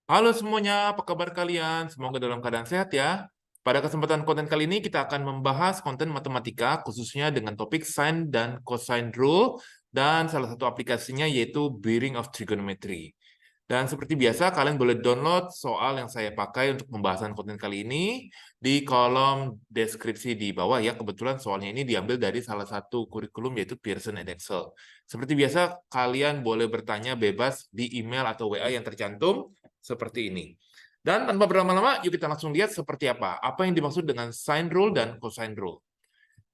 Halo semuanya, apa kabar kalian? Semoga dalam keadaan sehat ya. Pada kesempatan konten kali ini kita akan membahas konten matematika khususnya dengan topik sine dan cosine rule dan salah satu aplikasinya yaitu Bearing of Trigonometry. Dan seperti biasa kalian boleh download soal yang saya pakai untuk pembahasan konten kali ini di kolom deskripsi di bawah ya. Kebetulan soalnya ini diambil dari salah satu kurikulum yaitu Pearson Edexcel. Seperti biasa kalian boleh bertanya bebas di email atau WA yang tercantum seperti ini. Dan tanpa berlama-lama, yuk kita langsung lihat seperti apa. Apa yang dimaksud dengan sine rule dan cosine rule.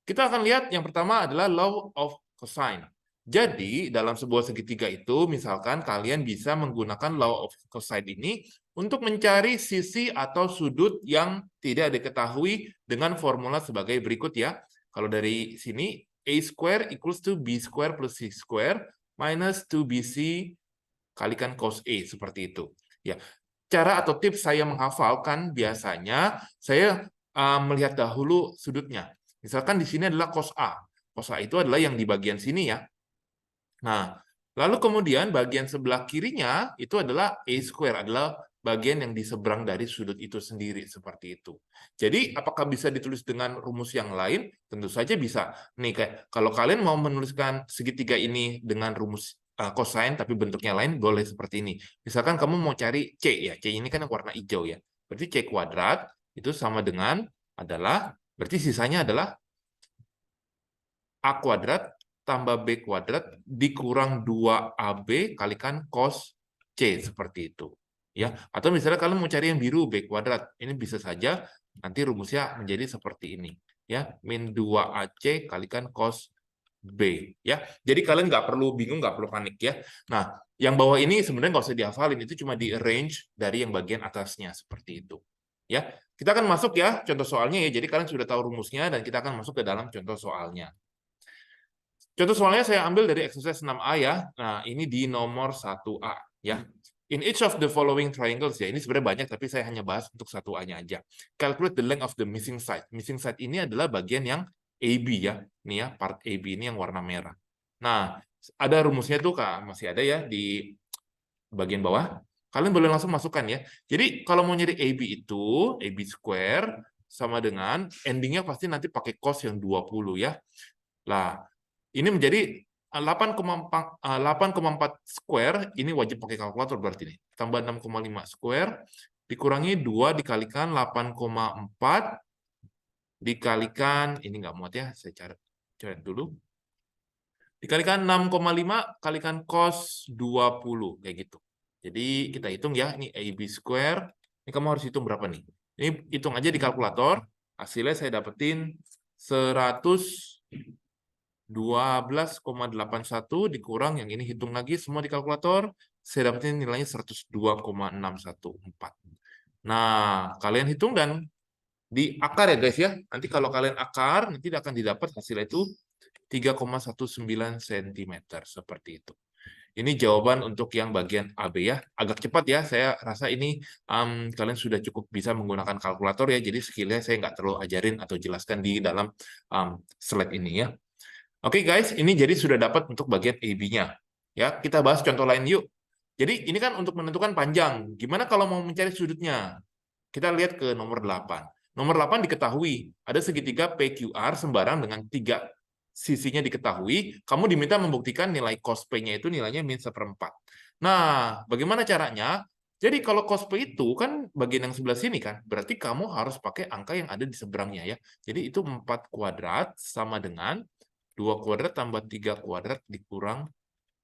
Kita akan lihat yang pertama adalah law of cosine. Jadi, dalam sebuah segitiga itu, misalkan kalian bisa menggunakan law of cosine ini untuk mencari sisi atau sudut yang tidak diketahui dengan formula sebagai berikut ya. Kalau dari sini, A square equals to B square plus C square minus 2BC kalikan cos A, seperti itu. Ya, cara atau tips saya menghafalkan biasanya saya melihat dahulu sudutnya. Misalkan di sini adalah cos A. Cos A itu adalah yang di bagian sini ya. Nah, lalu kemudian bagian sebelah kirinya itu adalah A square, adalah bagian yang di seberang dari sudut itu sendiri, seperti itu. Jadi, apakah bisa ditulis dengan rumus yang lain? Tentu saja bisa. Nih, kayak kalau kalian mau menuliskan segitiga ini dengan rumus cosine, tapi bentuknya lain, boleh seperti ini. Misalkan kamu mau cari C, ya. C ini kan warna hijau ya. Berarti C kuadrat itu sama dengan adalah, berarti sisanya adalah A kuadrat tambah B kuadrat dikurang 2AB kalikan cos C, seperti itu. Ya, atau misalnya kalian mau cari yang biru B kuadrat, ini bisa saja nanti rumusnya menjadi seperti ini. Ya, min 2AC kalikan cos B. Ya, jadi kalian nggak perlu bingung, nggak perlu panik ya. Nah, yang bawah ini sebenarnya nggak usah dihafalin, itu cuma di arrange dari yang bagian atasnya, seperti itu. Ya, kita akan masuk ya contoh soalnya ya. Jadi kalian sudah tahu rumusnya dan kita akan masuk ke dalam contoh soalnya. Contoh soalnya saya ambil dari exercise 6A ya. Nah, ini di nomor 1A ya. In each of the following triangles ya. Ini sebenarnya banyak tapi saya hanya bahas untuk 1A-nya aja. Calculate the length of the missing side. Missing side ini adalah bagian yang AB ya. Ini ya, part AB ini yang warna merah. Nah, ada rumusnya tuh Kak, masih ada ya di bagian bawah. Kalian boleh langsung masukkan ya. Jadi kalau mau nyari AB itu, AB square sama dengan endingnya pasti nanti pakai cos yang 20 ya. Lah, ini menjadi 8,4 square, ini wajib pakai kalkulator berarti nih. Tambah 6,5 square, dikurangi 2 dikalikan 8,4, dikalikan, ini nggak muat ya, saya coret dulu. Dikalikan 6,5 kalikan cos 20, kayak gitu. Jadi kita hitung ya, ini AB square, ini kamu harus hitung berapa nih? Ini hitung aja di kalkulator, hasilnya saya dapetin 12,81 dikurang yang ini hitung lagi semua di kalkulator, saya dapetin nilainya 102,614. Nah, kalian hitung dan di akar ya guys ya. Nanti kalau kalian akar, nanti akan didapat hasilnya itu 3,19 cm seperti itu. Ini jawaban untuk yang bagian AB ya. Agak cepat ya, saya rasa ini kalian sudah cukup bisa menggunakan kalkulator ya, jadi skillnya saya nggak terlalu ajarin atau jelaskan di dalam slide ini ya. Oke guys, ini jadi sudah dapat untuk bagian AB-nya. Ya, kita bahas contoh lain yuk. Jadi ini kan untuk menentukan panjang. Gimana kalau mau mencari sudutnya? Kita lihat ke nomor 8. Nomor 8 diketahui ada segitiga PQR sembarang dengan 3 sisinya diketahui. Kamu diminta membuktikan nilai cos P-nya itu nilainya min 1/4. Nah, bagaimana caranya? Jadi kalau cos P itu kan bagian yang sebelah sini kan, berarti kamu harus pakai angka yang ada di seberangnya ya. Jadi itu 4 kuadrat sama dengan 2 kuadrat tambah 3 kuadrat dikurang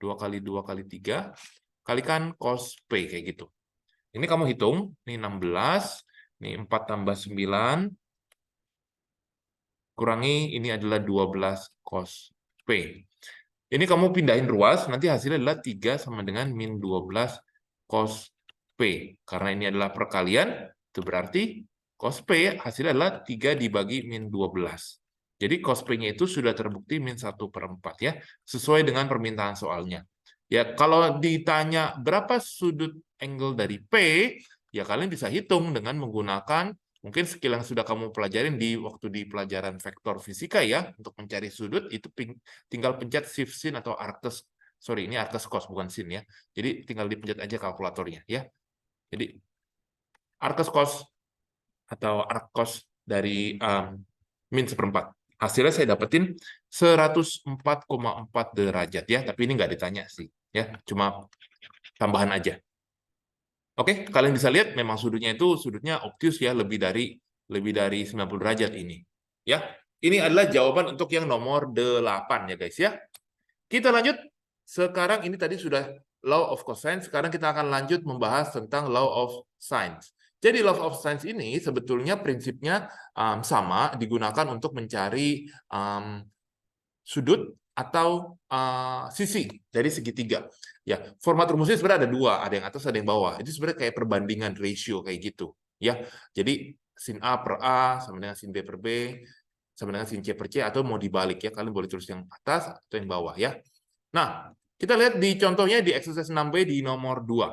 2 kali 2 kali 3 kalikan cos P, kayak gitu. Ini kamu hitung, ini 16, ini 4 tambah 9, kurangi ini adalah 12 cos P. Ini kamu pindahin ruas, nanti hasilnya adalah 3 sama dengan min 12 cos P. Karena ini adalah perkalian, itu berarti cos P hasilnya adalah 3 dibagi min 12. Jadi cos P-nya itu sudah terbukti min 1/4 ya, sesuai dengan permintaan soalnya. Ya, kalau ditanya berapa sudut angle dari P, ya kalian bisa hitung dengan menggunakan mungkin skill yang sudah kamu pelajarin di waktu di pelajaran vektor fisika ya, untuk mencari sudut itu tinggal pencet shift sin atau arcus. Sorry, ini arcus cos bukan sin ya. Jadi tinggal dipencet aja kalkulatornya ya. Jadi arcus cos atau arc cos dari min seperempat. Hasilnya saya dapetin 104,4 derajat ya, tapi ini nggak ditanya sih ya, cuma tambahan aja. Oke, kalian bisa lihat memang sudutnya obtuse ya, lebih dari 90 derajat ini. Ya, ini adalah jawaban untuk yang nomor 8 ya guys ya. Kita lanjut. Sekarang ini tadi sudah law of cosine, sekarang kita akan lanjut membahas tentang law of sines. Jadi law of sines ini sebetulnya prinsipnya sama, digunakan untuk mencari sudut atau sisi dari segitiga. Ya, format rumusnya sebenarnya ada dua, ada yang atas, ada yang bawah. Itu sebenarnya kayak perbandingan ratio kayak gitu. Ya, jadi sin A per A sama dengan sin B per B sama dengan sin C per C, atau mau dibalik ya, kalian boleh tulis yang atas atau yang bawah ya. Nah, kita lihat di contohnya di exercise 6B di nomor 2.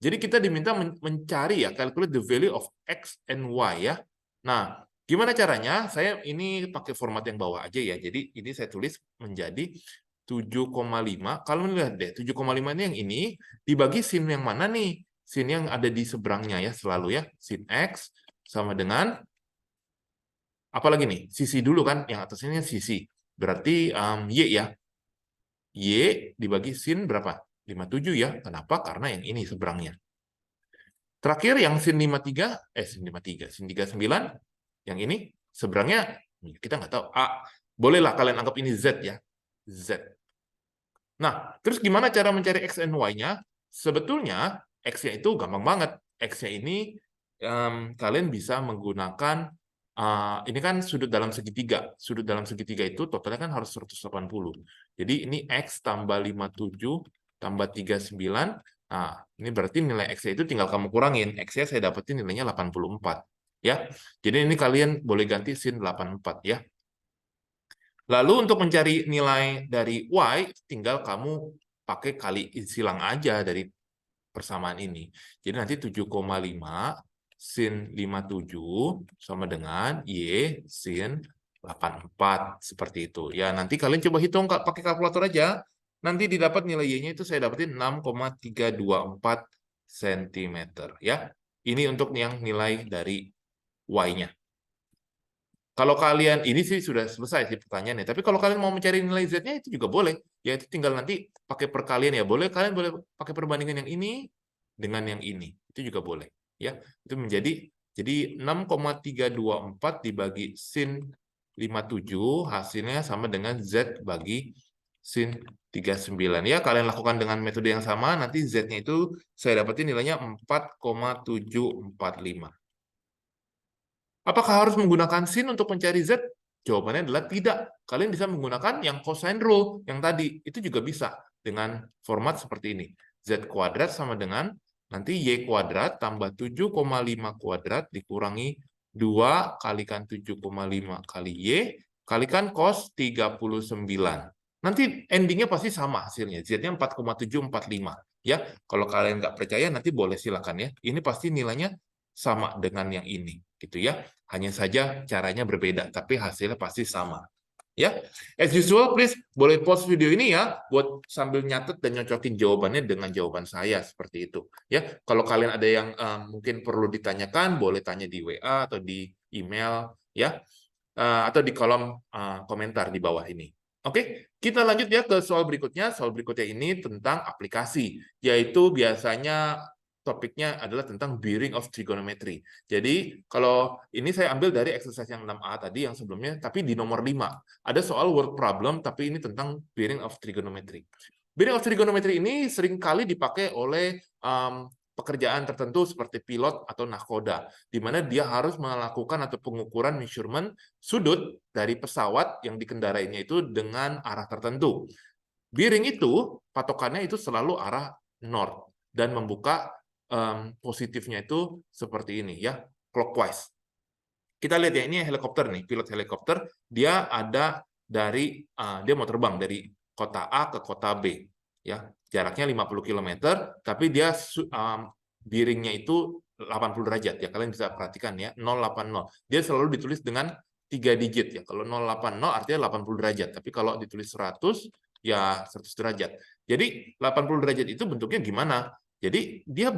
Jadi kita diminta mencari ya, calculate the value of X and Y ya. Nah, gimana caranya? Saya ini pakai format yang bawah aja ya. Jadi ini saya tulis menjadi 7,5. Kalau lihat deh, 7,5 ini yang ini dibagi sin yang mana nih? Sin yang ada di seberangnya ya selalu ya. Sin X sama dengan apalagi nih? Sisi dulu kan, yang atasnya sisi. Berarti Y ya. Y dibagi sin berapa? 57 ya. Kenapa? Karena yang ini seberangnya. Terakhir yang sin 53, sin 39, yang ini seberangnya kita nggak tahu. A. Bolehlah kalian anggap ini Z ya. Z. Nah, terus gimana cara mencari X and Y-nya? Sebetulnya X-nya itu gampang banget. X-nya ini kalian bisa menggunakan ini kan sudut dalam segitiga. Sudut dalam segitiga itu totalnya kan harus 180. Jadi ini X tambah 57 tambah 39. Nah, ini berarti nilai X-nya itu tinggal kamu kurangin. X-nya saya dapetin nilainya 84. Ya. Jadi ini kalian boleh ganti sin 84 ya. Lalu untuk mencari nilai dari Y, tinggal kamu pakai kali silang aja dari persamaan ini. Jadi nanti 7,5 sin 57 sama dengan Y sin 84. Seperti itu. Ya, nanti kalian coba hitung pakai kalkulator aja. Nanti didapat nilai Y-nya itu saya dapetin 6,324 cm. Ya. Ini untuk yang nilai dari Y-nya. Kalau kalian, ini sih sudah selesai sih pertanyaannya. Tapi kalau kalian mau mencari nilai Z-nya itu juga boleh. Ya itu tinggal nanti pakai perkalian ya. Boleh, kalian boleh pakai perbandingan yang ini dengan yang ini. Itu juga boleh. Ya, itu menjadi jadi 6,324 dibagi sin 57 hasilnya sama dengan Z bagi sin 39. Ya, kalian lakukan dengan metode yang sama, nanti Z-nya itu saya dapetin nilainya 4,745. Apakah harus menggunakan sin untuk mencari Z? Jawabannya adalah tidak. Kalian bisa menggunakan yang cosine rule yang tadi. Itu juga bisa dengan format seperti ini. Z kuadrat sama dengan nanti Y kuadrat tambah 7,5 kuadrat dikurangi 2 kalikan 7,5 kali Y kalikan cos 39. Nanti endingnya pasti sama hasilnya. Z-nya 4,745. Ya, kalau kalian nggak percaya nanti boleh silakan ya. Ini pasti nilainya sama dengan yang ini, gitu ya. Hanya saja caranya berbeda, tapi hasilnya pasti sama. Ya, as usual, please boleh pause video ini ya, buat sambil nyatet dan nyocokin jawabannya dengan jawaban saya seperti itu. Ya, kalau kalian ada yang mungkin perlu ditanyakan, boleh tanya di WA atau di email, ya, atau di kolom komentar di bawah ini. Oke, kita lanjut ya ke soal berikutnya. Soal berikutnya ini tentang aplikasi, yaitu biasanya topiknya adalah tentang bearing of trigonometry. Jadi, kalau ini saya ambil dari exercise yang 6A tadi, yang sebelumnya, tapi di nomor 5. Ada soal word problem, tapi ini tentang bearing of trigonometry. Bearing of trigonometry ini sering kali dipakai oleh pekerjaan tertentu seperti pilot atau nahkoda, di mana dia harus melakukan atau pengukuran measurement sudut dari pesawat yang dikendarainya itu dengan arah tertentu. Bearing itu, patokannya itu selalu arah north, dan membuka positifnya itu seperti ini ya, clockwise. Kita lihat ya, ini helikopter nih, pilot helikopter, dia ada dari dia mau terbang dari kota A ke kota B ya, jaraknya 50 km, tapi dia bearingnya itu 80 derajat ya, kalian bisa perhatikan ya, 080. Dia selalu ditulis dengan 3 digit ya. Kalau 080 artinya 80 derajat, tapi kalau ditulis 100 ya 100 derajat. Jadi 80 derajat itu bentuknya gimana? Jadi dia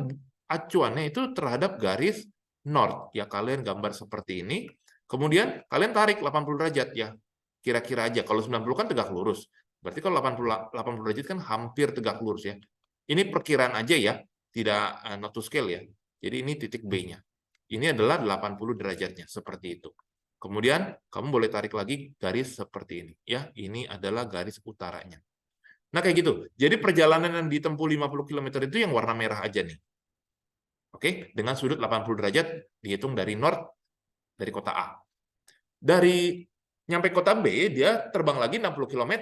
acuannya itu terhadap garis north. Ya, kalian gambar seperti ini. Kemudian kalian tarik 80 derajat ya. Kira-kira aja. Kalau 90 kan tegak lurus. Berarti kalau 80 derajat kan hampir tegak lurus ya. Ini perkiraan aja ya, tidak not to scale ya. Jadi ini titik B-nya. Ini adalah 80 derajatnya, seperti itu. Kemudian kamu boleh tarik lagi garis seperti ini ya. Ini adalah garis utaranya. Nah, kayak gitu. Jadi perjalanan yang ditempuh 50 km itu yang warna merah aja nih. Oke, dengan sudut 80 derajat dihitung dari north, dari kota A. Dari nyampe kota B, dia terbang lagi 60 km,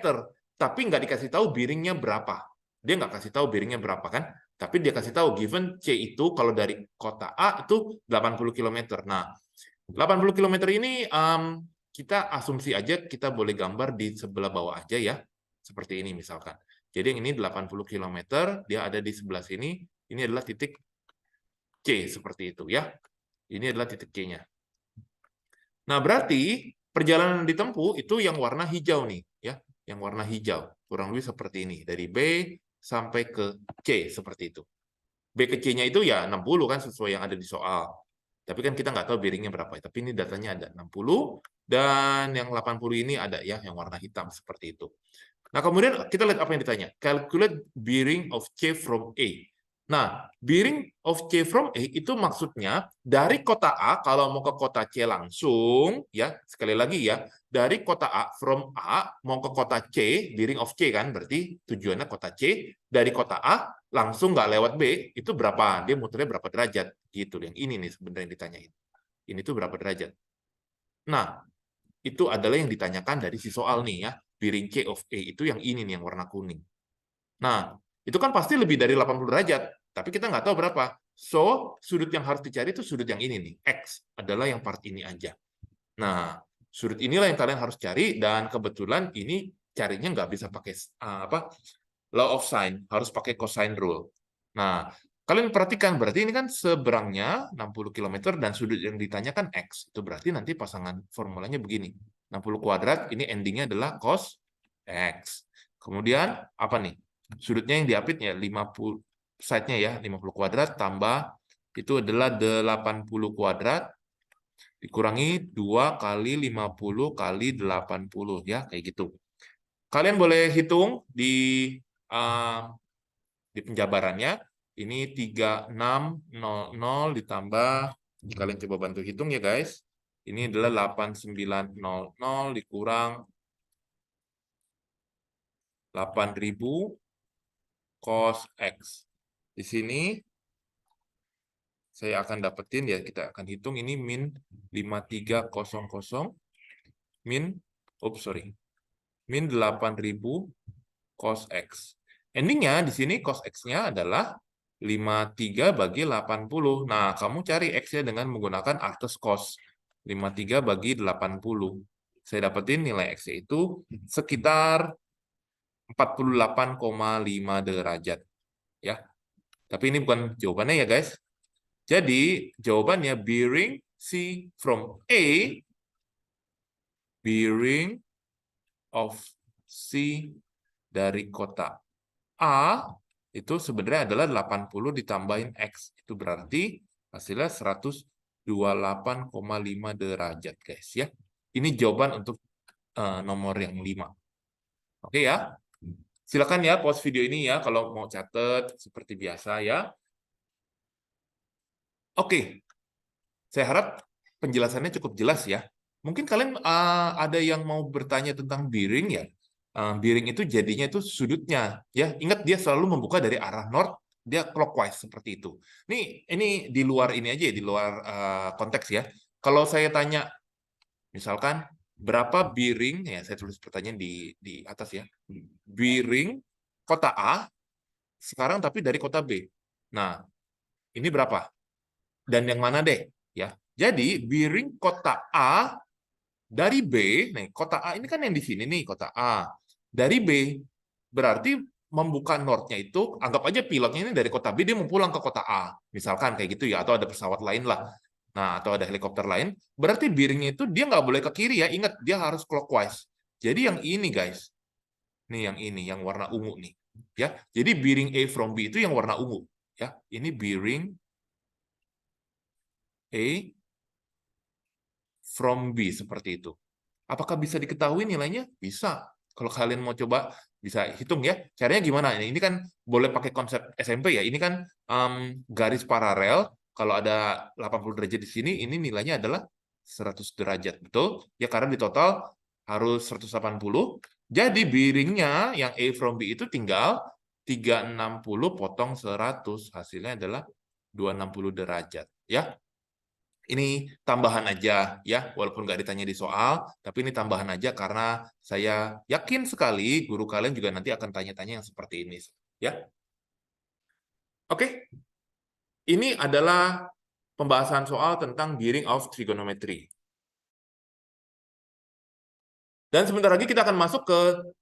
tapi nggak dikasih tahu bearingnya berapa. Dia nggak kasih tahu bearingnya berapa kan, tapi dia kasih tahu given C itu kalau dari kota A itu 80 km. Nah, 80 km ini kita asumsi aja, kita boleh gambar di sebelah bawah aja ya, seperti ini misalkan. Jadi yang ini 80 km, dia ada di sebelah sini, ini adalah titik C, seperti itu ya. Ini adalah titik C-nya. Nah, berarti perjalanan ditempuh itu yang warna hijau nih, ya, yang warna hijau, kurang lebih seperti ini, dari B sampai ke C, seperti itu. B ke C-nya itu ya 60 kan, sesuai yang ada di soal. Tapi kan kita nggak tahu bearingnya berapa, tapi ini datanya ada 60, dan yang 80 ini ada ya, yang warna hitam, seperti itu. Nah, kemudian kita lihat apa yang ditanya. Calculate bearing of C from A. Nah, bearing of C from A itu maksudnya dari kota A kalau mau ke kota C langsung, ya, sekali lagi ya, dari kota A, from A mau ke kota C, bearing of C kan, berarti tujuannya kota C, dari kota A langsung nggak lewat B, itu berapa? Dia muternya berapa derajat? Gitu, yang ini nih sebenarnya yang ditanyain. Ini tuh berapa derajat? Nah, itu adalah yang ditanyakan dari si soal nih ya, bearing C of A itu yang ini nih, yang warna kuning. Nah, itu kan pasti lebih dari 80 derajat, tapi kita nggak tahu berapa. So, sudut yang harus dicari itu sudut yang ini nih, X adalah yang part ini aja. Nah, sudut inilah yang kalian harus cari, dan kebetulan ini carinya nggak bisa pakai law of sine, harus pakai cosine rule. Nah, kalian perhatikan, berarti ini kan seberangnya 60 km dan sudut yang ditanyakan X. Itu berarti nanti pasangan formulanya begini. 60 kuadrat, ini endingnya adalah cos X. Kemudian, apa nih? Sudutnya yang diapit ya, 50, side-nya ya, 50 kuadrat tambah, itu adalah 80 kuadrat, dikurangi 2 kali 50 kali 80, ya, kayak gitu. Kalian boleh hitung di penjabarannya, ini 3600 ditambah, kalian coba bantu hitung ya guys, ini adalah 8900 dikurang 8000 cos X. Di sini saya akan dapetin ya, kita akan hitung ini min 5300 min, min 8000 cos X. Endingnya di sini cos X-nya adalah 53 bagi 80. Nah, kamu cari X-nya dengan menggunakan atas cos. 53 bagi 80. Saya dapetin nilai X-nya itu sekitar 48,5 derajat. Ya. Tapi ini bukan jawabannya ya, guys. Jadi, jawabannya bearing C from A, bearing of C dari kota A itu sebenarnya adalah 80 ditambahin X. Itu berarti hasilnya 128,5 derajat, guys ya. Ini jawaban untuk nomor yang 5. Oke ya. Silakan ya pause video ini ya kalau mau catat seperti biasa ya. Oke. Saya harap penjelasannya cukup jelas ya. Mungkin kalian ada yang mau bertanya tentang bearing ya. Bearing itu jadinya itu sudutnya ya. Ingat dia selalu membuka dari arah north, dia clockwise seperti itu. Ini di luar ini aja ya, di luar konteks ya. Kalau saya tanya misalkan berapa bearing ya, saya tulis pertanyaan di atas ya. Bearing kota A sekarang tapi dari kota B. Nah, ini berapa? Dan yang mana deh ya. Jadi bearing kota A dari B, nih kota A ini kan yang di sini nih kota A. Dari B berarti membuka north-nya itu, anggap aja pilotnya ini dari kota B dia mau pulang ke kota A. Misalkan kayak gitu ya, atau ada pesawat lain lah. Nah, atau ada helikopter lain, berarti bearingnya itu dia nggak boleh ke kiri ya. Ingat, dia harus clockwise. Jadi yang ini guys, nih yang ini, yang warna ungu nih. Ya, jadi bearing A from B itu yang warna ungu. Ya, ini bearing A from B, seperti itu. Apakah bisa diketahui nilainya? Bisa. Kalau kalian mau coba, bisa hitung ya. Caranya gimana? Ini kan boleh pakai konsep SMP ya. Ini kan garis paralel. Kalau ada 80 derajat di sini, ini nilainya adalah 100 derajat. Betul? Ya, karena di total harus 180. Jadi biringnya yang A from B itu tinggal 360 potong 100. Hasilnya adalah 260 derajat. Ya, ini tambahan aja ya, walaupun nggak ditanya di soal, tapi ini tambahan aja karena saya yakin sekali guru kalian juga nanti akan tanya-tanya yang seperti ini ya. Oke, ini adalah pembahasan soal tentang gearing of trigonometry. Dan sebentar lagi kita akan masuk ke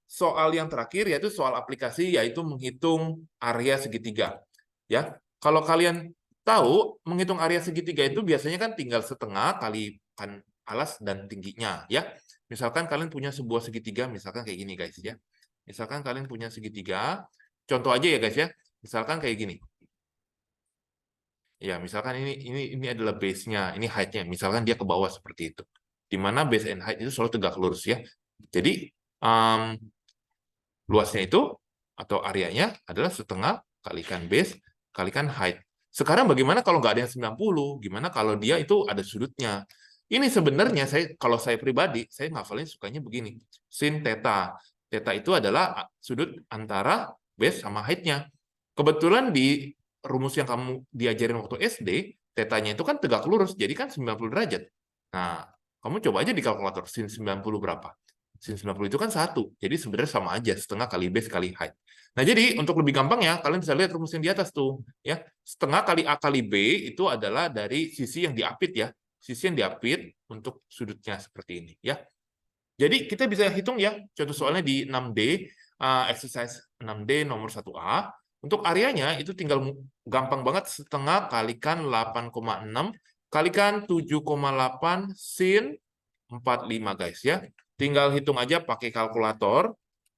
soal yang terakhir, yaitu soal aplikasi, yaitu menghitung area segitiga. Ya, kalau kalian tahu menghitung area segitiga itu biasanya kan tinggal setengah kali kan alas dan tingginya, ya. Misalkan kalian punya sebuah segitiga, misalkan kayak gini guys ya. Misalkan kalian punya segitiga, contoh aja ya guys ya. Misalkan kayak gini. Ya, misalkan ini adalah base-nya, ini height-nya. Misalkan dia ke bawah seperti itu. Di mana base and height itu selalu tegak lurus ya. Jadi luasnya itu atau areanya adalah setengah kalikan base kalikan height. Sekarang bagaimana kalau nggak ada yang 90? Gimana kalau dia itu ada sudutnya? Ini sebenarnya kalau saya pribadi, saya ngafalin sukanya begini. Sin theta. Theta itu adalah sudut antara base sama height-nya. Kebetulan di rumus yang kamu diajarin waktu SD, tetanya itu kan tegak lurus, jadi kan 90 derajat. Nah, kamu coba aja di kalkulator, sin 90 berapa? Sin 90 itu kan 1, jadi sebenarnya sama aja, setengah kali base kali height. Nah, jadi untuk lebih gampang ya, kalian bisa lihat rumus yang di atas tuh. Ya, setengah kali A kali B itu adalah dari sisi yang diapit ya. Sisi yang diapit untuk sudutnya seperti ini. Ya. Jadi kita bisa hitung ya, contoh soalnya di 6D, exercise 6D nomor 1A, untuk areanya itu tinggal gampang banget setengah kalikan 8,6 kalikan 7,8 sin 45 guys ya. Tinggal hitung aja pakai kalkulator.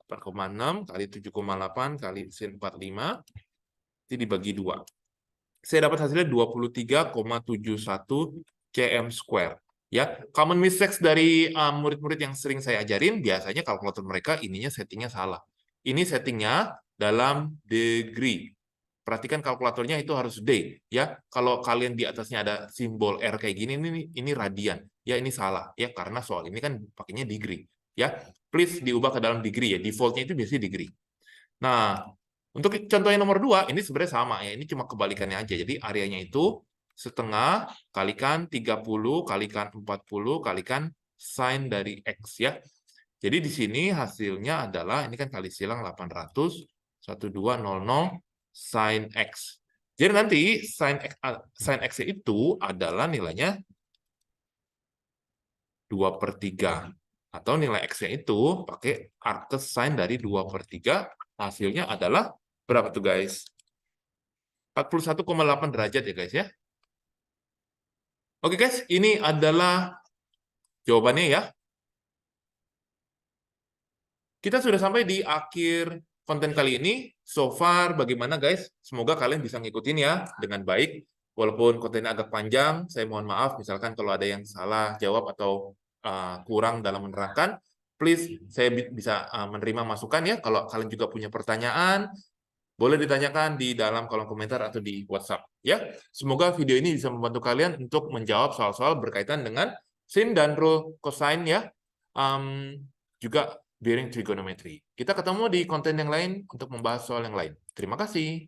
8,6 kali 7,8 kali sin 45 itu dibagi 2. Saya dapat hasilnya 23,71 cm square. Ya, common mistakes dari murid-murid yang sering saya ajarin, biasanya kalkulator mereka ininya settingnya salah. Ini settingnya dalam degree. Perhatikan kalkulatornya itu harus D. Ya, kalau kalian di atasnya ada simbol R kayak gini, ini radian. Ya, ini salah. Ya, karena soal ini kan pakainya degree. Ya, please diubah ke dalam degree ya. Defaultnya itu biasanya degree. Nah, untuk contoh yang nomor 2, ini sebenarnya sama ya. Ini cuma kebalikannya aja. Jadi areanya itu setengah kalikan 30 kalikan 40 kalikan sin dari X ya. Jadi di sini hasilnya adalah, ini kan kali silang 800, 1200 sin X. Jadi nanti sin X itu adalah nilainya 2/3. Atau nilai X-nya itu pakai arc sin dari 2/3, hasilnya adalah berapa tuh guys? 41,8 derajat ya guys ya. Oke guys, ini adalah jawabannya ya. Kita sudah sampai di akhir konten kali ini. So far bagaimana guys? Semoga kalian bisa ngikutin ya dengan baik. Walaupun kontennya agak panjang, saya mohon maaf misalkan kalau ada yang salah jawab atau kurang dalam menerangkan. Please, saya bisa menerima masukan ya. Kalau kalian juga punya pertanyaan, boleh ditanyakan di dalam kolom komentar atau di WhatsApp. Ya, semoga video ini bisa membantu kalian untuk menjawab soal-soal berkaitan dengan sin dan rule cosine ya. Juga bearing trigonometry. Kita ketemu di konten yang lain untuk membahas soal yang lain. Terima kasih.